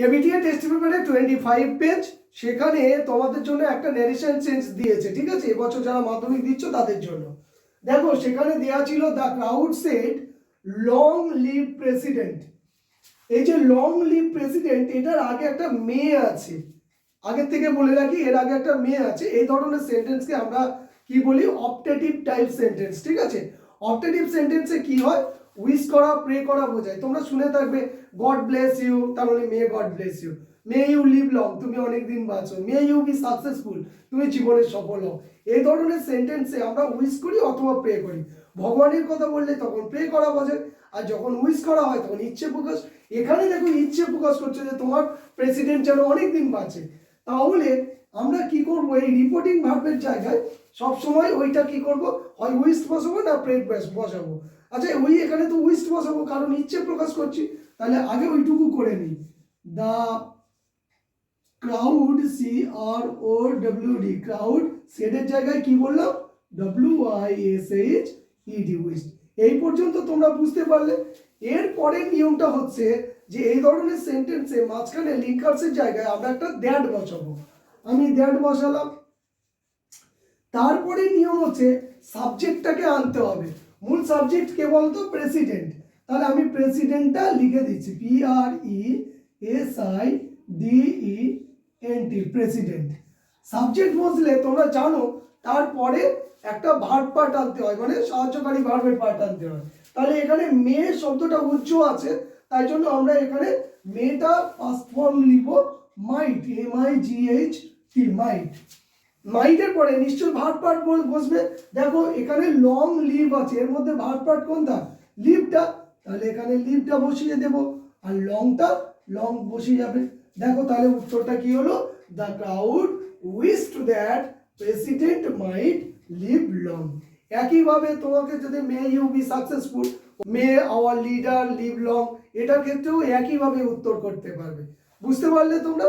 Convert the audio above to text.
ABTA test পেপারে 25 page, সেখানে তোমাদের জন্য একটা ন্যারেশন চেঞ্জ দিয়েছে, ঠিক আছে, এবছর যারা মাধ্যমিক দিচ্ছ তাদের জন্য। দেখো সেখানে দেওয়া ছিল the crowd said long live president. এই যে লং লিভ প্রেসিডেন্ট, এটার আগে একটা মেয়ে আছে, আগের থেকে বলে রাখি, এর আগে একটা মেয়ে আছে। এই ধরনের সেন্টেন্সকে আমরা কি বলি? অপটেটিভ টাইপ সেন্টেন্স, ঠিক আছে। অপটেটিভ সেন্টেন্সে কি হয়? উইশ করা, প্রে করা বোঝায়। তোমরা শুনে থাকবে গড ব্লেস ইউ, তার মানে may God bless you. May you live long, তুমি অনেক দিন বাঁচো। মে ইউ বি সাকসেসফুল, তুমি জীবনে সফল হও। এই ধরনের সেন্টেন্সে আমরা উইশ করি অথবা প্রে করি। ভগবানের কথা বললে তখন প্রে করা বোঝায়, আর যখন উইশ করা হয় তখন ইচ্ছে প্রকাশ। এখানে দেখো ইচ্ছে প্রকাশ করছে যে তোমার প্রেসিডেন্ট যেন অনেক দিন বাঁচে। তাহলে আমরা কি করব? এই রিপোর্টিং ভার্বের জায়গায় সব সময় ওইটা কি করব? হয় উইশ বসাবো না প্রে বসাবো। আচ্ছা, ওই এখানে তো উইশ বসাবো কারণ ইচ্ছে প্রকাশ করছি, তাহলে আগে ওইটুকু করে নিই। দ্য ক্রাউড, CROWD, ক্রাউড, সেডের জায়গায় কি বললাম? WISHED, wish. এই পর্যন্ত তোমরা বুঝতে পারলে। এর পরের নিয়মটা হচ্ছে যে এই ধরনের সেন্টেন্সে মাঝখানে লিঙ্কার্সের জায়গায় আমরা একটা দ্যাট বসাবো। আমি দ্যাট বসালাম। তারপরে নিয়ম হচ্ছে সাবজেক্টটাকে আনতে হবে। মূল সাবজেক্ট কে বলতো? প্রেসিডেন্ট। তাহলে আমি প্রেসিডেন্টটা লিখে দিচ্ছি, PRESIDENT, প্রেসিডেন্ট। সাবজেক্ট বসলে তোমরা জানো তারপরে একটা ভার্ব পার্ট আনতে হয়, মানে সাহায্যকারী ভার্বের পার্ট আনতে হয়। তাহলে এখানে মে শব্দটা উজ্জ্ব আছে, তাই জন্য আমরা এখানে মেটা ফার্স্ট ফর্ম লিখব মাইট, MIGHT, মাইট। মাইটের পরে নিশ্চয় ভার্ব পার্ট বসবে। দেখো এখানে লং লিভ আছে, এর মধ্যে ভার্ব পার্ট কোনটা? লিভটা। তাহলে এখানে লিভটা বসিয়ে দেব, আর লংটা লং বসিয়ে যাবে। দেখো তাহলে উত্তরটা কি হলো? The crowd wished that president might live long. একইভাবে তোমাকে যদি may you be successful, may our leader live long, এটার ক্ষেত্রেও একইভাবে উত্তর করতে পারবে। বুঝতে পারলে তোমরা?